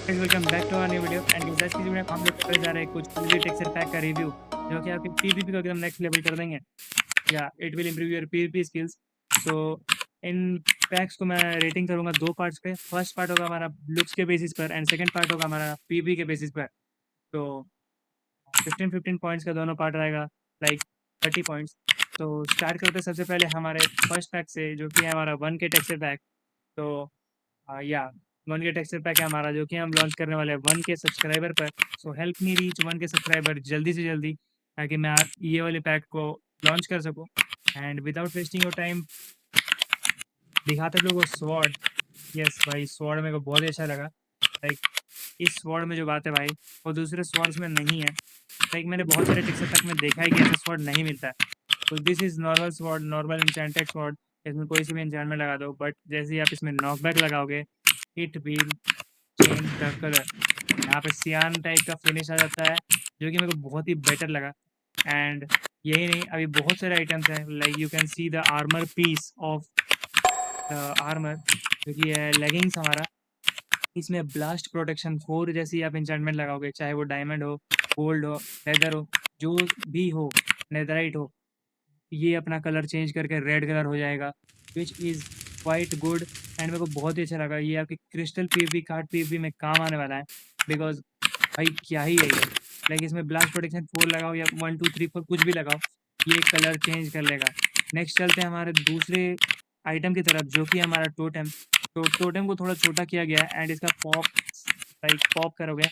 Welcome back to our new video and आज की video में हम लोग करने जा रहे हैं कुछ पीवीपी टेक्सचर पैक का रिव्यू जो कि आपके पीवीपी को एकदम नेक्स्ट लेवल कर देंगे या it will improve your PVP skills. So in PACS को मैं रेटिंग करूंगा दो पार्ट्स पे। फर्स्ट पार्ट होगा हमारा लुक्स के बेसिस पर एंड सेकंड पार्ट होगा हमारा पीवीपी के बेसिस पर। तो 15-15 पॉइंट्स का दोनों पार्ट रहेगा, लाइक 30 पॉइंट्स। तो स्टार्ट करते हैं सबसे पहले हमारे फर्स्ट पैक से जो कि है हमारा 1K टेक्सचर पैक। तो या 1K टेक्सचर पैक है हमारा जो कि हम लॉन्च करने वाले हैं 1K सब्सक्राइबर पर। So help me reach 1K subscriber जल्दी से जल्दी ताकि मैं ये वाले पैक को लॉन्च कर सकूं। And without wasting your time दिखाते हैं लोगों को स्वॉर्ड। यस भाई, स्वॉर्ड मेरे को बहुत ही अच्छा लगा। लाइक इस स्वॉर्ड में जो बात है भाई वो दूसरे स्वॉर्ड्स में नहीं है। लाइक मैंने बहुत सारे टेक्सचर पैक में देखा है कि ऐसा स्वॉर्ड नहीं मिलता है। तो this is normal sword, normal enchanted sword. इसमें कोई सी भी इंचेंटमेंट लगा दो, बट जैसे ही आप इसमें नॉकबैक लगाओगे it will change the colour. यहाँ पे सियान टाइप का फिनिश आ जाता है जो कि मेरे को बहुत ही बेटर लगा। एंड यही नहीं, अभी बहुत सारे आइटम्स हैं। Like you can see the armour piece of the armour जो कि है लेगिंग्स हमारा। इसमें ब्लास्ट प्रोटेक्शन 4 जैसी आप इंचेंटमेंट लगाओगे, चाहे वो डायमंड हो, गोल्ड हो, लेदर हो, जो भी हो, नेदराइट हो, ये अपना कलर चेंज करके रेड कलर हो जाएगा, which is quite good. And मेरे को बहुत ही अच्छा लगा। ये आपकी क्रिस्टल पीवीपी कार्ड पीवीपी में काम आने वाला है बिकॉज भाई क्या ही है ये। लाइक इसमें ब्लास्ट प्रोटेक्शन 4 लगाओ या 1 2 3 4 कुछ भी लगाओ, ये कलर चेंज कर लेगा। नेक्स्ट चलते हैं हमारे दूसरे आइटम की तरफ जो कि हमारा टोटेम। तो टोटेम को थोड़ा छोटा किया गया है एंड इसका पॉप, लाइक पॉप करोगे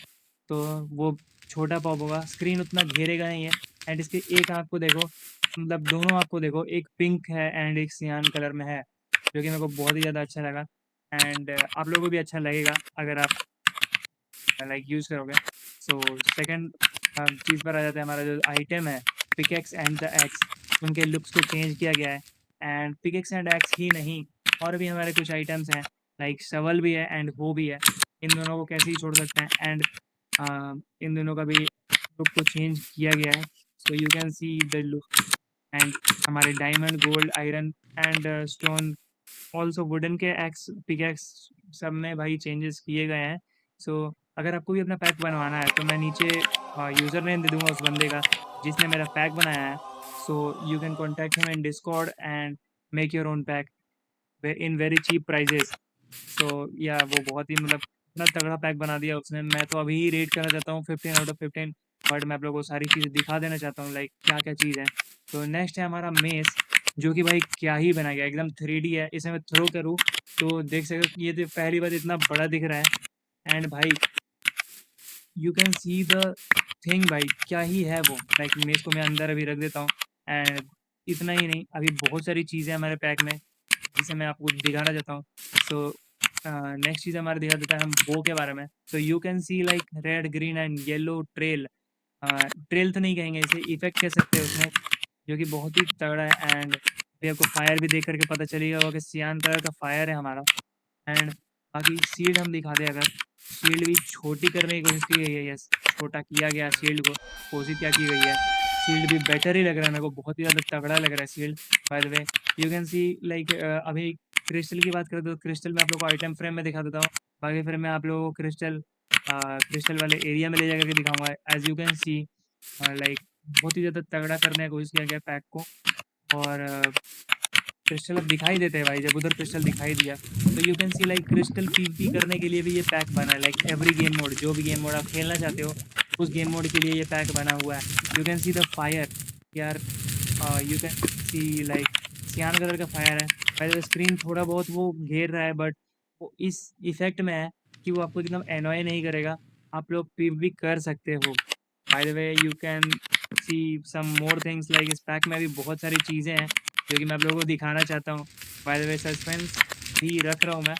तो वो छोटा पॉप होगा, स्क्रीन उतना घेरेगा नहीं है। एंड इसके एक आँख को देखो, मतलब दोनों आँख को देखो, एक पिंक है एंड एक सियान कलर में है जो कि मेरे को बहुत ही ज़्यादा अच्छा लगा। एंड आप लोगों को भी अच्छा लगेगा अगर आप लाइक यूज़ करोगे। सो सेकंड चीज़ पर आ जाता है हमारा जो आइटम है पिकेक्स एंड द एक्स। उनके लुक्स को चेंज किया गया है। एंड पिकेक्स एंड एक्स ही नहीं, और भी हमारे कुछ आइटम्स हैं, लाइक शवल भी है एंड वो भी है। इन दोनों को कैसे ही छोड़ सकते हैं। एंड इन दोनों का भी लुक को चेंज किया गया है। So you can see the look. And हमारे diamond, gold, iron and stone, also wooden के एक्स, पिकेक्स, सब में भाई चेंजेस किए गए हैं। सो अगर आपको भी अपना पैक बनवाना है तो मैं नीचे यूज़र नेम दे दूंगा उस बंदे का जिसने मेरा पैक बनाया है। So you can contact him in Discord and make your own pack in very cheap prices. So yeah वो बहुत ही मतलब इतना तगड़ा पैक बना दिया उसने। मैं तो अभी ही रेट करना चाहता हूँ 15/15, बट मैं आप लोगों को सारी चीज़ें दिखा देना चाहता हूँ, लाइक क्या क्या चीज़ है। तो नेक्स्ट है हमारा मेस जो कि भाई क्या ही बना गया, एकदम 3D है। इसे मैं थ्रो करूँ तो देख सकते हो कि ये तो पहली बार इतना बड़ा दिख रहा है। एंड भाई you can see the thing, भाई क्या ही है वो। लाइक मेस को मैं अंदर अभी रख देता हूँ। एंड इतना ही नहीं, अभी बहुत सारी चीज़ें हमारे पैक में जिसे मैं आपको दिखाना चाहता हूँ। सो नेक्स्ट चीज़ हमारा दिखा देता है हम बो के बारे में। सो you can see like red, green and yellow trail. Trail तो नहीं कहेंगे, इसे इफेक्ट कह सकते हैं उसमें, जो कि बहुत ही तगड़ा है। एंड अभी आपको फायर भी देख करके पता चलेगा होगा कि सियान कलर का फायर है हमारा। एंड बाकी शील्ड हम दिखा दें अगर, शील्ड भी छोटी करने की कोशिश की गई है। यस, छोटा किया गया शील्ड को, कोशिश क्या की गई है। शील्ड भी बेटर ही लग रहा है मेरे को, बहुत ही ज़्यादा तगड़ा लग रहा है shield. Bye the way you can see like अभी क्रिस्टल की बात करें तो क्रिस्टल में आप लोग को आइटम फ्रेम में दिखा देता हूँ। बाकी फिर मैं आप लोगों को क्रिस्टल वाले एरिया में ले जा करके दिखाऊंगा। As you can see like बहुत ही ज़्यादा तगड़ा करने की कोशिश किया गया पैक को। और क्रिस्टल अब दिखाई देते हैं भाई, जब उधर क्रिस्टल दिखाई दिया तो you can see like crystal PVP करने के लिए भी ये पैक बना है। लाइक एवरी गेम मोड, जो भी गेम मोड आप खेलना चाहते हो उस गेम मोड के लिए ये पैक बना हुआ है। You can see the fire यार, you can see like cyan colour का फायर है। पहले स्क्रीन थोड़ा बहुत वो घेर रहा है, बट वो इस इफेक्ट में है कि वो आपको एकदम एनॉय नहीं करेगा, आप लोग पीवीपी कर सकते हो। By the way you can see some more things, like इस पैक में भी बहुत सारी चीज़ें हैं जो कि मैं आप लोगों को दिखाना चाहता हूँ। बाय द वे सस्पेंस भी रख रहा हूँ मैं,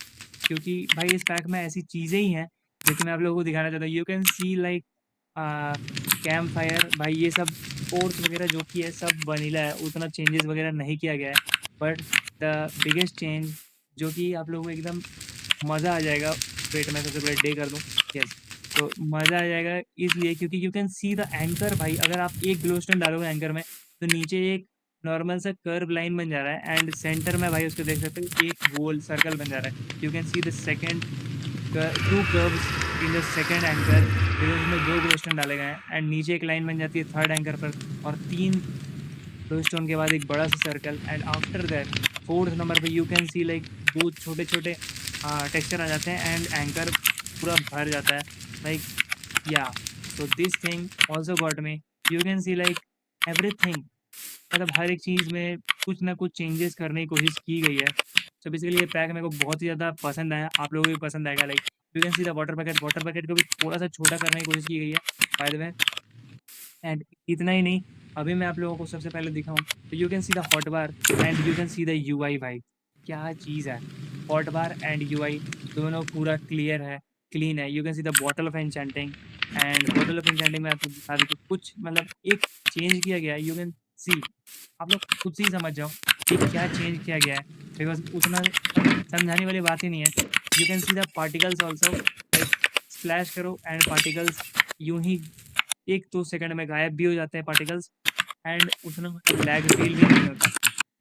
क्योंकि भाई इस पैक में ऐसी चीज़ें ही हैं जो कि मैं आप लोगों को दिखाना चाहता हूँ। You can see like camp fire, भाई ये सब पोर्ट्स वगैरह जो कि है सब वनीला है, उतना चेंजेस वगैरह नहीं किया गया है। बट द बिगेस्ट चेंज जो कि आप लोगों को एकदम मज़ा आ जाएगा, वेट मैं सबसे पहले डे कर दूँ। यस, तो मज़ा आ जाएगा इसलिए क्योंकि you can see the anchor. भाई अगर आप एक ग्लोस्टोन डालोगे एंकर में तो नीचे एक नॉर्मल सा कर्व लाइन बन जा रहा है एंड सेंटर में भाई उसको देख सकते हो एक गोल सर्कल बन जा रहा है। You can see the second 2 curves in the second anchor, फिर उसमें 2 ग्लोस्टोन डाले गए हैं एंड नीचे एक लाइन बन जाती है थर्ड एंकर पर और 3 ग्लोस्टोन के बाद एक बड़ा सा circle and after that fourth number पे यू कैन सी लाइक 2 छोटे-छोटे टेक्सचर आ जाते हैं एंड एंकर पूरा भर जाता है लाइक या so this thing also got me, you can see like everything, मतलब हर एक चीज़ में कुछ ना कुछ चेंजेस करने की कोशिश की गई है। सो बेसिकली ये पैक मेरे को बहुत ही ज़्यादा पसंद आया, आप लोगों को भी पसंद आएगा। Like you can see the water packet को भी थोड़ा-सा छोटा करने की कोशिश की गई है बाय द वे। एंड इतना ही नहीं, अभी मैं आप लोगों को सबसे पहले दिखाऊँ तो you can see the hotbar and you can see the UI भाई, क्या चीज़ है! हॉटबार एंड यूआई दोनों पूरा क्लियर है, क्लीन है। You can see the bottle of enchanting and bottle of enchanting में आपको दिखा देती हूँ, कुछ मतलब एक चेंज किया गया है। यू कैन सी, आप लोग खुद से ही समझ जाओ कि क्या चेंज किया गया है, बिकॉज़ उतना समझाने वाली बात ही नहीं है। You can see the particles also, like splash करो एंड पार्टिकल्स यूँ ही 1-2 सेकंड में गायब भी हो जाते हैं पार्टिकल्स एंड उतना मतलब लैग फ़ील भी नहीं होता।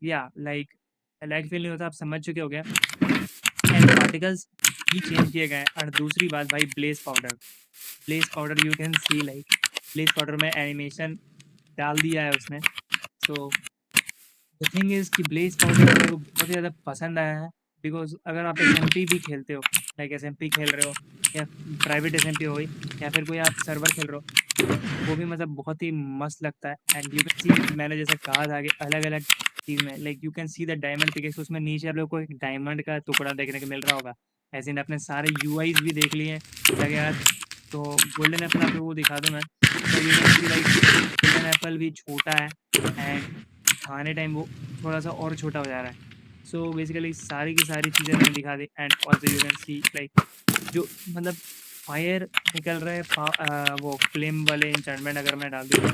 या लाइक लैग फ़ील नहीं होता, आप समझ चुके होंगे एंड पार्टिकल्स भी चेंज किए गए हैं। और दूसरी बात भाई, blaze powder you can see like blaze powder में एनिमेशन डाल दिया है उसने। सो द थिंग इज़ कि ब्लेज़ पाउडर मेरे को बहुत ज़्यादा पसंद आया है, बिकॉज़ अगर आप एसएमपी भी खेलते हो, लाइक एसएमपी खेल रहे हो या प्राइवेट एसएमपी हो गई या फिर कोई आप सर्वर खेल रहे हो, वो भी मतलब बहुत ही मस्त लगता है। एंड यू कैन सी, मैंने जैसा कहा था कि अलग-अलग चीज़ में like you can see the diamond pickaxe, उसमें नीचे आप लोग को एक डायमंड का टुकड़ा देखने को मिल रहा होगा। ऐसे ही अपने सारे यूआईज़ भी देख लिए लगे यार, तो गोल्डन एप्पल आप लोगों को दिखा दूँ मैं। तो you can see like golden Apple भी छोटा है एंड खाने टाइम वो थोड़ा-सा और छोटा हो जा रहा है। सो बेसिकली सारी की सारी चीज़ें मैंने दिखा दी and also you can see like जो मतलब फायर निकल रहा है, वो फ्लेम वाले एन्चेंटमेंट अगर मैं डाल दूँ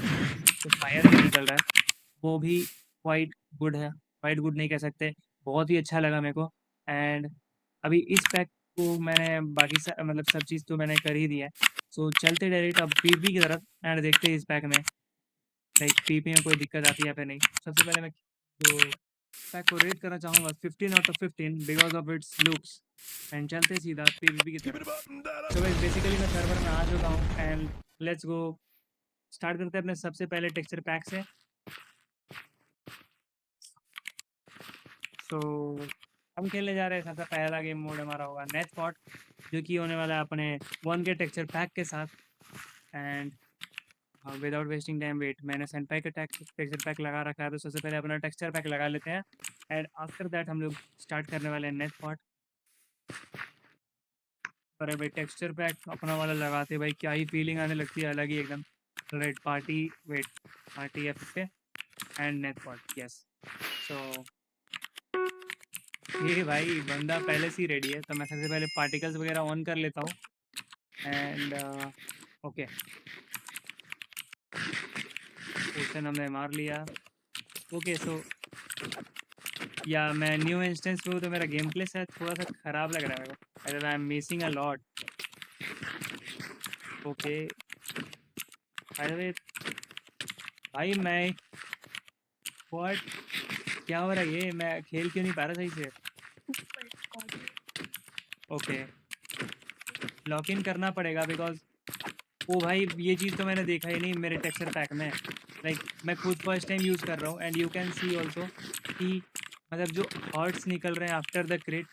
तो फायर जो निकल रहा है वो भी क्वाइट गुड है। क्वाइट गुड नहीं कह सकते, बहुत ही अच्छा लगा मेरे को। एंड अभी इस पैक को मैंने बाकी मतलब सब चीज़ तो मैंने कर ही दी है। सो चलते डायरेक्ट अब पीवीपी की तरफ एंड देखते हैं इस पैक में लाइक पीवीपी में कोई दिक्कत आती है या फिर नहीं। सबसे पहले मैं जो पैक को रेट करना चाहूँगा 15 out of 15 because of its looks and चलते हैं सीधा पीवीपी की तरफ। सो गाइस बेसिकली मैं सर्वर में आ चुका हूँ एंड लेट्स गो, स्टार्ट करते हैं अपने सबसे पहले टेक्सचर पैक से। सो हम खेलने जा रहे हैं, सबसे पहला गेम मोड हमारा होगा नेथपॉट, जो कि होने वाला है अपने 1 के टेक्सचर पैक के साथ। And without wasting time wait, मैंने सनपाई का टेक्सचर पैक लगा रखा है, तो सबसे पहले अपना टेक्सचर पैक लगा लेते हैं एंड आफ्टर दैट हम लोग स्टार्ट करने वाले हैं नेथपॉट। अरे भाई टेक्सचर पैक अपना वाला लगाते भाई क्या ही फीलिंग आने लगती है, अलग ही एकदम। Red party, wait party F pay and नेथपॉट, यस। सो ये भाई बंदा पहले से ही रेडी है, तो मैं सबसे पहले पार्टिकल्स वगैरह ऑन कर लेता हूँ एंड ओके, पोशन हमने मार लिया। ओके सो या मैं न्यू इंस्टेंस पे हूँ तो मेरा गेम प्ले शायद थोड़ा सा ख़राब लग रहा है मेरे को, I am missing a lot. Okay अरे भाई मैं व्हाट, क्या हो रहा है, ये मैं खेल क्यों नहीं पा रहा सही से। ओके लॉक इन करना पड़ेगा बिकॉज ओ भाई ये चीज़ तो मैंने देखा ही नहीं मेरे टेक्सचर पैक में। लाइक मैं खुद फर्स्ट टाइम यूज़ कर रहा हूँ and you can C also कि मतलब जो हॉर्ट्स निकल रहे हैं आफ्टर द क्रिट,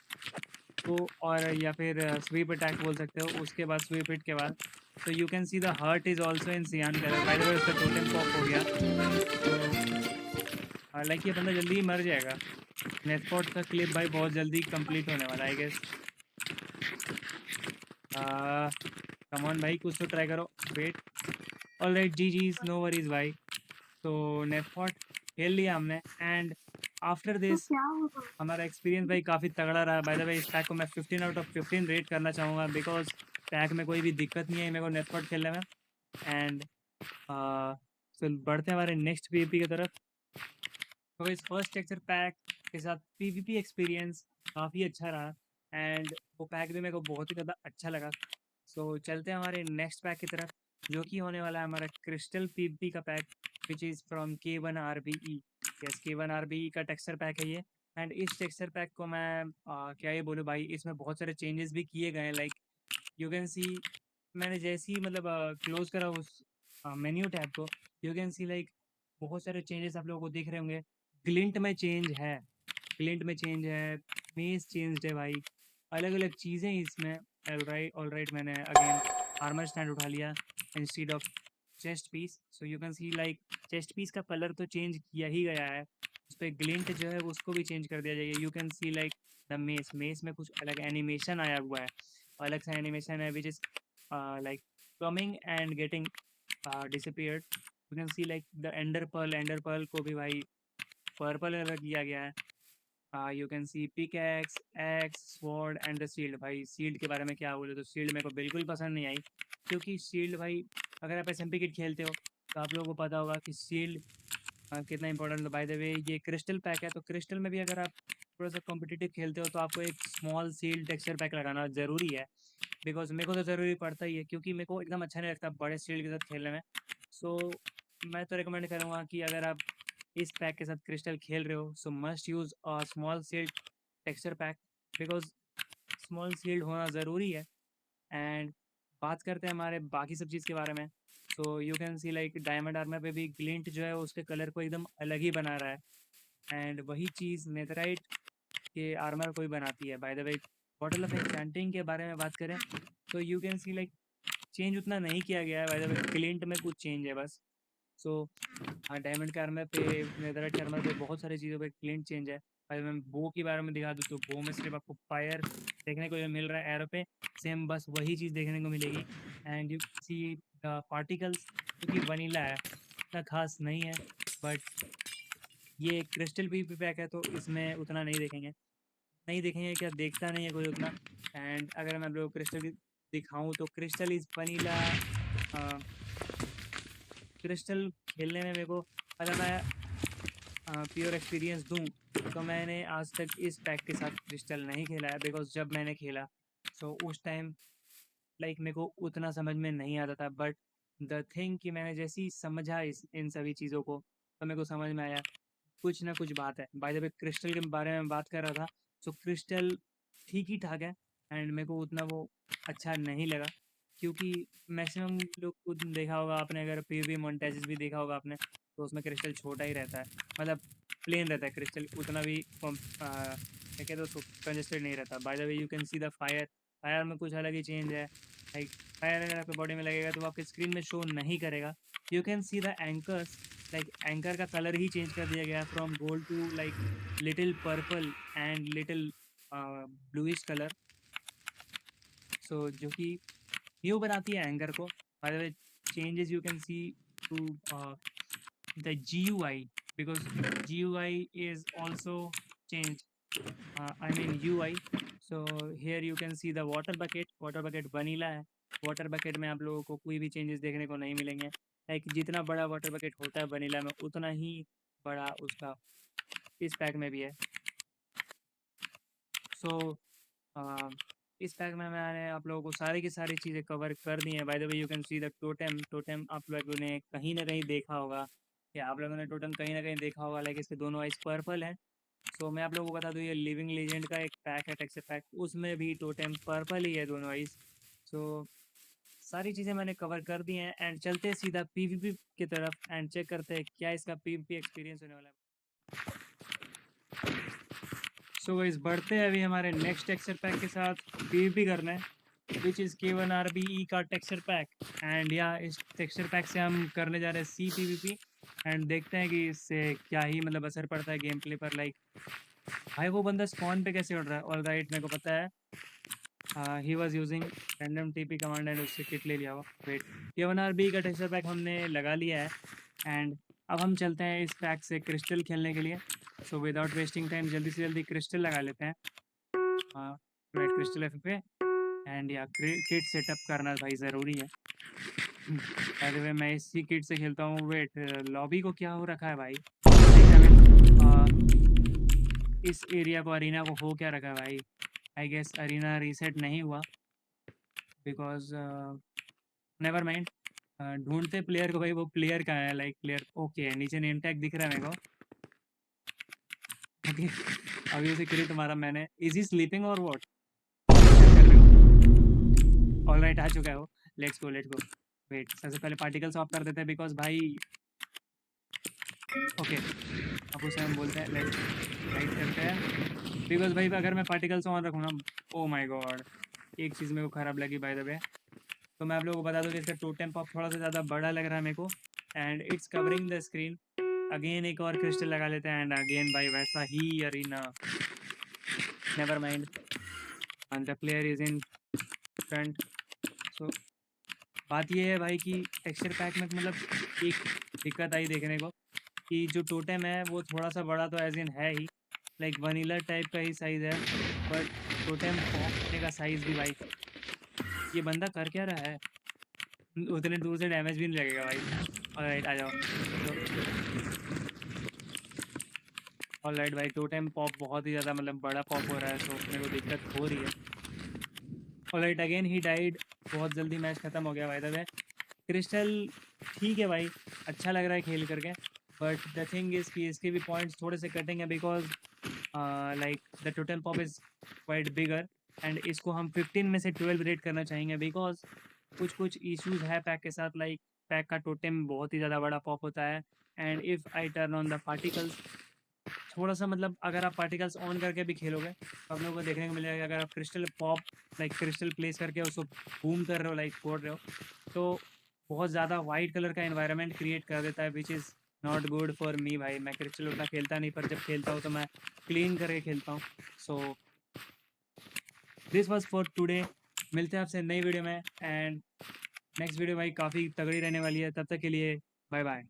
तो और या फिर स्वीप अटैक बोल सकते हो, उसके बाद स्वीप हिट के बाद, तो you can see the heart is also in cyan colour. Bye the वे उसका टोटम पॉप हो गया, तो लाइक ये बंदा जल्दी ही मर जाएगा। नेथपॉट का क्लिप भाई बहुत जल्दी कंप्लीट होने वाला है आई गेस। कम ऑन भाई कुछ तो ट्राई करो, वेट। ऑलराइट जी जीज, नो वरीज भाई। तो नेथपॉट खेल लिया हमने एंड आफ्टर दिस हमारा एक्सपीरियंस भाई काफ़ी तगड़ा रहा। बाय द वे इस पैक को मैं 15 आउट ऑफ 15 रेट करना चाहूँगा बिकॉज पैक में कोई भी दिक्कत नहीं है मेरे को नेथपॉट खेलने में। एंड फिर बढ़ते हैं हमारे नेक्स्ट पीवीपी की तरफ। तो इस फर्स्ट टेक्सचर पैक के साथ पीवीपी एक्सपीरियंस काफ़ी अच्छा रहा एंड वो पैक भी मेरे को बहुत ही ज़्यादा अच्छा लगा। सो चलते हैं हमारे नेक्स्ट पैक की तरफ, जो कि होने वाला है हमारा क्रिस्टल पीवीपी का pack, which is from K1RBE। Yes K1RBE का टेक्सचर पैक है ये। एंड इस टेक्सचर पैक को मैं क्या ये बोलूँ भाई, इसमें बहुत सारे चेंजेस भी किए गए हैं। लाइक यू कैन सी मैंने जैसे ही मतलब क्लोज करा उस मेन्यू टैब को, यू कैन सी लाइक बहुत सारे चेंजेस आप लोगों को दिख रहे होंगे। ग्लिंट में चेंज है, ग्लिंट में चेंज है, मेज चेंज है भाई, अलग अलग चीज़ें इसमें। ऑल राइट मैंने अगेन आर्मर स्टैंड उठा लिया instead of chest piece. So you can see like chest piece का कलर तो चेंज किया ही गया है, उस पर ग्लिंट जो है उसको भी चेंज कर दिया जाएगा। You can see like the mess, mess में कुछ अलग एनिमेशन आया हुआ है, अलग सा एनिमेशन है which is like coming and getting disappeared. You can see like the ender pearl को भी भाई पर्पल कलर किया गया है। You can see pickaxe axe sword and the shield. भाई शील्ड के बारे में क्या बोले, तो शील्ड मेरे को बिल्कुल पसंद नहीं आई, क्योंकि शील्ड भाई अगर आप एस एम पी किट खेलते हो तो आप लोगों को पता होगा कि शील्ड कितना इंपॉर्टेंट है। बाय द वे ये क्रिस्टल पैक है, तो क्रिस्टल में भी अगर आप थोड़ा सा कॉम्पिटिटिव खेलते हो तो आपको एक स्मॉल शील्ड टेक्सचर पैक लगाना ज़रूरी है, बिकॉज मेरे को तो ज़रूरी पड़ता ही है, क्योंकि मेरे को एकदम अच्छा नहीं लगता बड़े शील्ड के साथ खेलने में। सो मैं तो रिकमेंड करूँगा कि अगर आप इस पैक के साथ क्रिस्टल खेल रहे हो, सो must use a small shield texture pack, because small shield होना ज़रूरी है। एंड बात करते हैं हमारे बाकी सब चीज़ के बारे में। सो you can see like diamond armour पे भी ग्लिंट जो है उसके कलर को एकदम अलग ही बना रहा है, एंड वही चीज़ नेथराइट के आर्मर को ही बनाती है। Bye the way bottle of enchanting के बारे में बात करें तो you can see like change उतना नहीं किया गया है, बाय द वे ग्लिंट में कुछ चेंज है बस। सो हाँ, डायमंड के आर्मर पे, नेदरराइट के आर्मर पे बहुत सारी चीज़ों पे ग्लिंट चेंज है। अगर मैं बो के बारे में दिखा दूँ तो बो में सिर्फ आपको फायर देखने को मिल रहा है, एरो पे सेम बस वही चीज़ देखने को मिलेगी। And you see the particles, क्योंकि वनीला है इतना खास नहीं है, बट ये क्रिस्टल पीपी पैक है तो इसमें उतना नहीं देखेंगे, नहीं देखेंगे क्या, देखता नहीं है कोई उतना। एंड अगर मैं आप लोग क्रिस्टल दिखाऊँ तो क्रिस्टल इज़ वनीला। क्रिस्टल खेलने में मेरे को, अगर मैं प्योर एक्सपीरियंस दूँ तो मैंने आज तक इस पैक के साथ क्रिस्टल नहीं खेला है, बिकॉज जब मैंने खेला सो उस टाइम लाइक मेरे को उतना समझ में नहीं आता था। बट द थिंग कि मैंने जैसे ही समझा इन सभी चीज़ों को तो मेरे को समझ में आया कुछ ना कुछ बात है। बाय द वे क्रिस्टल के बारे में बात कर रहा था, सो क्रिस्टल ठीक ही ठाक है, एंड मेरे को उतना वो अच्छा नहीं लगा, क्योंकि मैक्सिमम लोग को देखा होगा आपने, अगर पीवीपी मोन्टाजेस भी देखा होगा आपने, तो उसमें क्रिस्टल छोटा ही रहता है, मतलब प्लेन रहता है क्रिस्टल, उतना भी क्या कहते हो कंजेस्टेड नहीं रहता। Bye the way you can see the fire, fire में कुछ अलग ही चेंज है। लाइक फायर अगर आपके बॉडी में लगेगा तो वो आपके स्क्रीन में शो नहीं करेगा। You can see the anchors, like anchor का कलर ही चेंज कर दिया गया from gold to like little purple and little bluish colour. So जो कि न्यू बनाती है एंकर को। By the way changes you can see to the GUI, because GUI is also changed, I mean UI. So here you can see the water bucket vanilla है। Water bucket में आप लोगों को कोई भी चेंजेस देखने को नहीं मिलेंगे, लाइक जितना बड़ा वाटर बकेट होता है वनीला में उतना ही बड़ा उसका इस पैक में भी है। सो इस पैक में मैंने आप लोगों को सारी की सारी चीज़ें कवर कर दी हैं। Bye the way you can see the totem आप लोगों ने कहीं ना कहीं देखा होगा, या आप लोगों ने टोटेम कहीं ना कहीं देखा होगा, लाइक इसके दोनों आइज पर्पल है। सो मैं आप लोगों को बता दूँ ये लिविंग लेजेंड का एक पैक है, टेक्सचर पैक, उसमें भी टोटेम पर्पल ही है दोनों आइज। सो सारी चीज़ें मैंने कवर कर दी हैं, एंड चलते हैं सीधा पीवीपी की तरफ एंड चेक करते हैं क्या इसका पीवीपी एक्सपीरियंस होने वाला है। सो गाइस बढ़ते हैं अभी हमारे नेक्स्ट टेक्सचर पैक के साथ पीवीपी करना है, विच इज़ K1RBE का टेक्सचर पैक। एंड या इस टेक्सचर पैक से हम करने जा रहे हैं CPVP, एंड देखते हैं कि इससे क्या ही मतलब असर पड़ता है गेम प्ले पर। लाइक भाई वो बंदा स्पॉन पे कैसे उड़ रहा है, ऑल राइट मेरे को पता है, he was using random TP command and उससे किट ले लिया हुआ। वेट, K1RBE का टेक्सचर पैक हमने लगा लिया है, एंड अब हम चलते हैं इस पैक से क्रिस्टल खेलने के लिए। सो विदाउट वेस्टिंग टाइम जल्दी से जल्दी क्रिस्टल लगा लेते हैं। Wait, crystal F pay, and या किट सेटअप करना भाई ज़रूरी है। बाय द वे मैं इसी किट से खेलता हूँ। वेट, लॉबी को क्या हो रखा है भाई, इस एरिया को, अरीना को हो क्या रखा है भाई। आई गेस अरीना रीसेट नहीं हुआ, बिकॉज नेवर माइंड, ढूंढते प्लेयर को भाई, वो प्लेयर कहाँ है, लाइक प्लेयर ओके नीचे नेम टैग दिख रहा है मेरे को। ओके अभी उसे क्रिट मारा मैंने, इज ही स्लीपिंग और व्हाट कर रहे हो। ऑलराइट आ चुका है वो। Let's go. वेट, सबसे पहले पार्टिकल्स ऑफ कर देते हैं बिकॉज़ भाई ओके, अब उसे हम बोलते हैं लेट्स राइट करते हैं बिकॉज़ भाई अगर मैं पार्टिकल्स ऑन रखूँ ना, ओह माय गॉड! एक चीज़ मेरे को खराब लगी बाय द वे। तो मैं आप लोगों को बता दूँ कि इसका टोटेम पॉप थोड़ा-सा ज़्यादा बड़ा लग रहा है मेरे को and it's covering the screen. Again एक और क्रिस्टल लगा लेते हैं एंड अगेन भाई वैसा ही arena. Never mind and the player is in front. So बात ये है भाई कि टेक्सचर पैक में मतलब एक दिक्कत आई देखने को कि जो टोटेम है वो थोड़ा-सा बड़ा तो एज़ इन है ही, लाइक वनीला टाइप का ही साइज़ है, बट टोटेम पॉप करने का साइज़ भी भाई, ये बंदा कर क्या रहा है? उतने दूर से डैमेज भी नहीं लगेगा भाई। ऑलराइट आ जाओ। तो ऑलराइट भाई टोटेम पॉप बहुत ही ज़्यादा मतलब बड़ा पॉप हो रहा है, सो मेरे को दिक्कत हो रही है। Alright again he died. बहुत जल्दी मैच ख़त्म हो गया बाय द वे। क्रिस्टल ठीक है भाई, अच्छा लग रहा है खेल करके, बट द थिंग इज़ कि इसके भी पॉइंट्स थोड़े से कटिंग है because like the total pop is quite bigger and इसको हम 15 में से 12 रेट करना चाहेंगे बिकॉज़ कुछ इश्यूज़ है पैक के साथ, लाइक पैक का टोटेम बहुत ही ज़्यादा बड़ा पॉप होता है and if I turn on the particles, थोड़ा-सा मतलब अगर आप पार्टिकल्स ऑन करके भी खेलोगे, तो आप लोगों को देखने को मिलेगा अगर आप crystal pop like crystal place करके उसको बूम कर रहे हो, लाइक फोड़ रहे हो, तो बहुत ज़्यादा वाइट कलर का एनवायरनमेंट क्रिएट कर देता है which is not good for me भाई। मैं क्रिस्टल उतना खेलता नहीं, पर जब खेलता हूँ तो मैं क्लीन करके खेलता हूँ। So this was for today. मिलते हैं आपसे नई वीडियो में एंड नेक्स्ट वीडियो भाई काफ़ी तगड़ी रहने वाली है। तब तक के लिए बाय बाय।